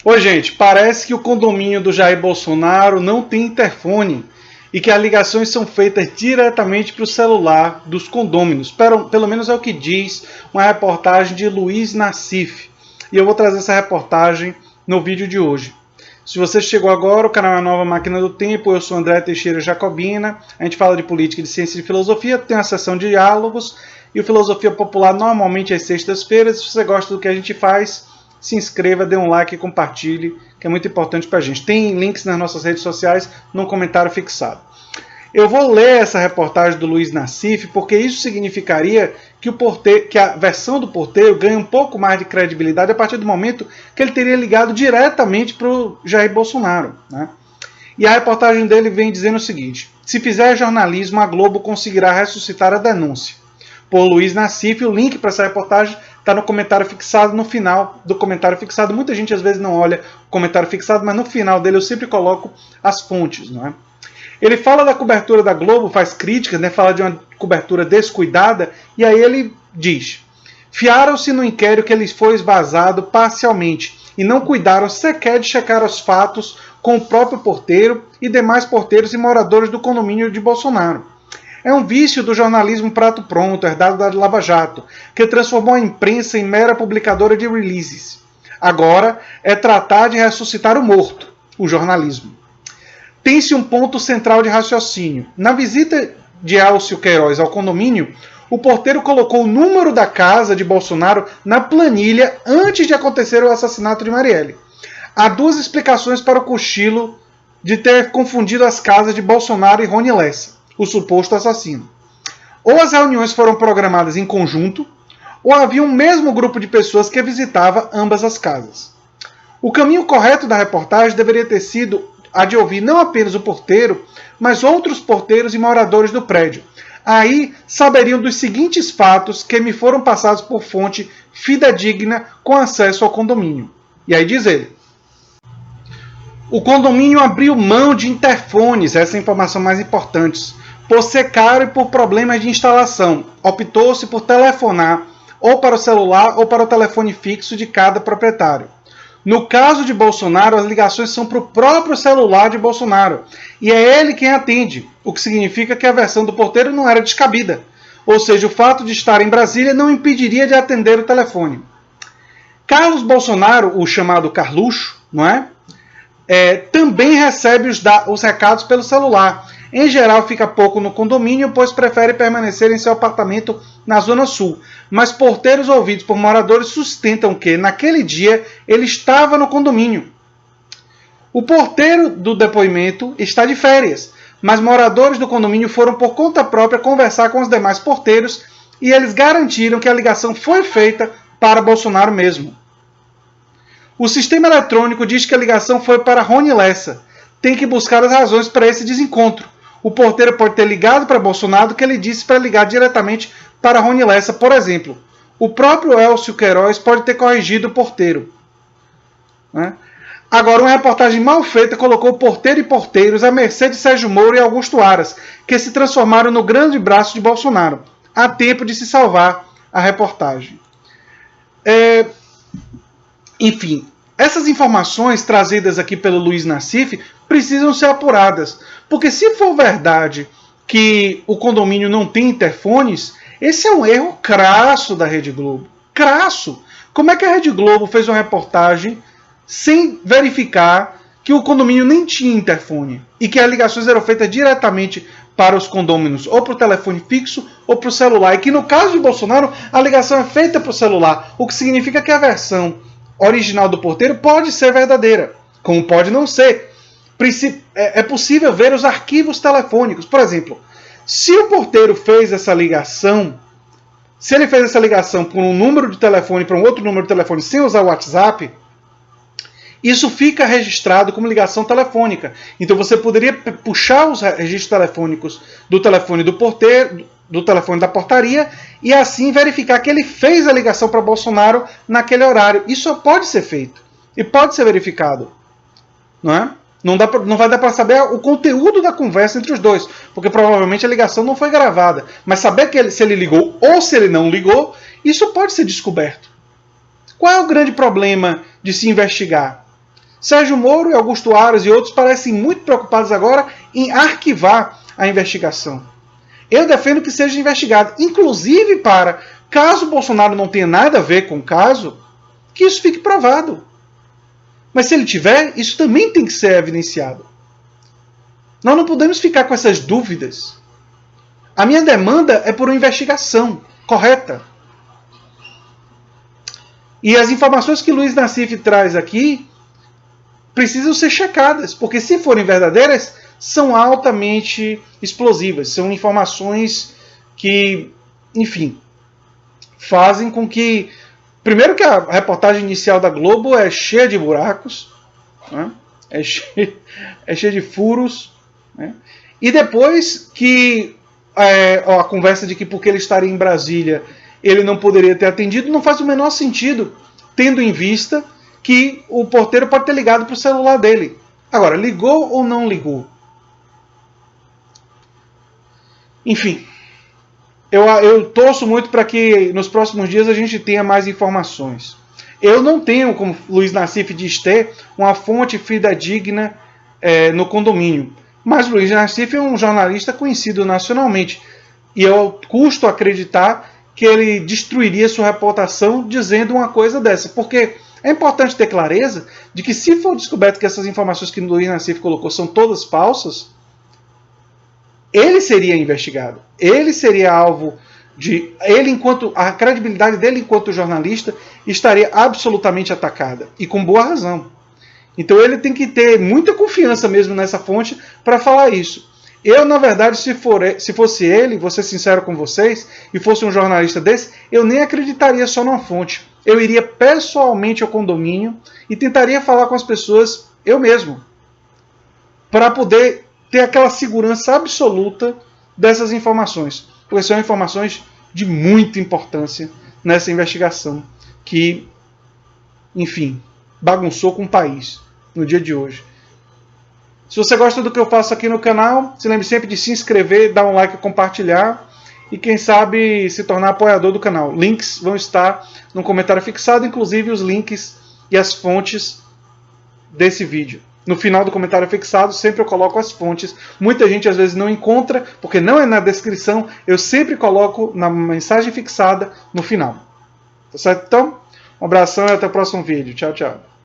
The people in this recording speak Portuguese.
Oi, gente, parece que o condomínio do Jair Bolsonaro não tem interfone e que as ligações são feitas diretamente para o celular dos condôminos. Pelo menos é o que diz uma reportagem de Luiz Nassif. E eu vou trazer essa reportagem no vídeo de hoje. Se você chegou agora, o canal é a Nova Máquina do Tempo, eu sou André Teixeira Jacobina, a gente fala de política, de ciência e de filosofia, tem uma sessão de diálogos e o Filosofia Popular normalmente às sextas-feiras. Se você gosta do que a gente faz, se inscreva, dê um like e compartilhe, que é muito importante para a gente. Tem links nas nossas redes sociais no comentário fixado. Eu vou ler essa reportagem do Luiz Nassif, porque isso significaria que a versão do porteiro ganha um pouco mais de credibilidade a partir do momento que ele teria ligado diretamente para o Jair Bolsonaro, né? E a reportagem dele vem dizendo o seguinte: se fizer jornalismo, a Globo conseguirá ressuscitar a denúncia. Por Luiz Nassif, o link para essa reportagem está no comentário fixado, no final do comentário fixado. Muita gente às vezes não olha o comentário fixado, mas no final dele eu sempre coloco as fontes, não é? Ele fala da cobertura da Globo, faz críticas, né, fala de uma cobertura descuidada, e aí ele diz: fiaram-se no inquérito que ele foi vazado parcialmente e não cuidaram sequer de checar os fatos com o próprio porteiro e demais porteiros e moradores do condomínio de Bolsonaro. É um vício do jornalismo prato pronto, herdado da Lava Jato, que transformou a imprensa em mera publicadora de releases. Agora é tratar de ressuscitar o morto, o jornalismo. Tem-se um ponto central de raciocínio. Na visita de Elcio Queiroz ao condomínio, o porteiro colocou o número da casa de Bolsonaro na planilha antes de acontecer o assassinato de Marielle. Há duas explicações para o cochilo de ter confundido as casas de Bolsonaro e Rony Lessa, o suposto assassino. Ou as reuniões foram programadas em conjunto, ou havia um mesmo grupo de pessoas que visitava ambas as casas. O caminho correto da reportagem deveria ter sido a de ouvir não apenas o porteiro, mas outros porteiros e moradores do prédio. Aí saberiam dos seguintes fatos que me foram passados por fonte fidedigna com acesso ao condomínio. E aí diz ele: o condomínio abriu mão de interfones, essa é a informação mais importante, por ser caro e por problemas de instalação. Optou-se por telefonar ou para o celular ou para o telefone fixo de cada proprietário. No caso de Bolsonaro, as ligações são para o próprio celular de Bolsonaro, e é ele quem atende, o que significa que a versão do porteiro não era descabida. Ou seja, o fato de estar em Brasília não impediria de atender o telefone. Carlos Bolsonaro, o chamado Carluxo, não é? Também recebe os recados pelo celular. Em geral, fica pouco no condomínio, pois prefere permanecer em seu apartamento na Zona Sul. Mas porteiros ouvidos por moradores sustentam que, naquele dia, ele estava no condomínio. O porteiro do depoimento está de férias, mas moradores do condomínio foram por conta própria conversar com os demais porteiros e eles garantiram que a ligação foi feita para Bolsonaro mesmo. O sistema eletrônico diz que a ligação foi para Rony Lessa. Tem que buscar as razões para esse desencontro. O porteiro pode ter ligado para Bolsonaro que ele disse para ligar diretamente para Rony Lessa, por exemplo. O próprio Elcio Queiroz pode ter corrigido o porteiro, né? Agora, uma reportagem mal feita colocou porteiro e porteiros à mercê de Sérgio Moro e Augusto Aras, que se transformaram no grande braço de Bolsonaro. Há tempo de se salvar a reportagem. Enfim, essas informações trazidas aqui pelo Luiz Nassif precisam ser apuradas, porque se for verdade que o condomínio não tem interfones, esse é um erro crasso da Rede Globo. Crasso! Como é que a Rede Globo fez uma reportagem sem verificar que o condomínio nem tinha interfone e que as ligações eram feitas diretamente para os condôminos, ou para o telefone fixo ou para o celular, e que no caso de Bolsonaro a ligação é feita para o celular, o que significa que a versão original do porteiro pode ser verdadeira, como pode não ser. É possível ver os arquivos telefônicos. Por exemplo, se o porteiro fez essa ligação, se ele fez essa ligação por um número de telefone para um outro número de telefone sem usar o WhatsApp, isso fica registrado como ligação telefônica. Então você poderia puxar os registros telefônicos do telefone do porteiro, do telefone da portaria, e assim verificar que ele fez a ligação para Bolsonaro naquele horário. Isso pode ser feito e pode ser verificado, não é? Não vai dar para saber o conteúdo da conversa entre os dois, porque provavelmente a ligação não foi gravada. Mas saber se ele ligou ou se ele não ligou, isso pode ser descoberto. Qual é o grande problema de se investigar? Sérgio Moro e Augusto Aras e outros parecem muito preocupados agora em arquivar a investigação. Eu defendo que seja investigado, inclusive para, caso Bolsonaro não tenha nada a ver com o caso, que isso fique provado. Mas se ele tiver, isso também tem que ser evidenciado. Nós não podemos ficar com essas dúvidas. A minha demanda é por uma investigação correta. E as informações que Luiz Nassif traz aqui precisam ser checadas, porque se forem verdadeiras, são altamente explosivas. São informações que, enfim, fazem com que... Primeiro que a reportagem inicial da Globo é cheia de buracos, né? é cheia de furos, né? E depois que a conversa de que porque ele estaria em Brasília ele não poderia ter atendido, não faz o menor sentido, tendo em vista que o porteiro pode ter ligado para o celular dele. Agora, ligou ou não ligou? Enfim, eu torço muito para que nos próximos dias a gente tenha mais informações. Eu não tenho, como Luiz Nassif diz ter, uma fonte fidedigna no condomínio. Mas Luiz Nassif é um jornalista conhecido nacionalmente. E eu custo acreditar que ele destruiria sua reputação dizendo uma coisa dessa. Porque é importante ter clareza de que se for descoberto que essas informações que Luiz Nassif colocou são todas falsas, ele seria investigado. Ele seria alvo de... a credibilidade dele enquanto jornalista estaria absolutamente atacada. E com boa razão. Então ele tem que ter muita confiança mesmo nessa fonte para falar isso. Eu, na verdade, se fosse ele, vou ser sincero com vocês, e fosse um jornalista desse, eu nem acreditaria só numa fonte. Eu iria pessoalmente ao condomínio e tentaria falar com as pessoas eu mesmo, para poder ter aquela segurança absoluta dessas informações. Porque são informações de muita importância nessa investigação que, enfim, bagunçou com o país no dia de hoje. Se você gosta do que eu faço aqui no canal, se lembre sempre de se inscrever, dar um like e compartilhar. E quem sabe se tornar apoiador do canal. Links vão estar no comentário fixado, inclusive os links e as fontes desse vídeo. No final do comentário fixado, sempre eu coloco as fontes. Muita gente às vezes não encontra, porque não é na descrição. Eu sempre coloco na mensagem fixada no final. Tá certo? Então, um abração e até o próximo vídeo. Tchau, tchau.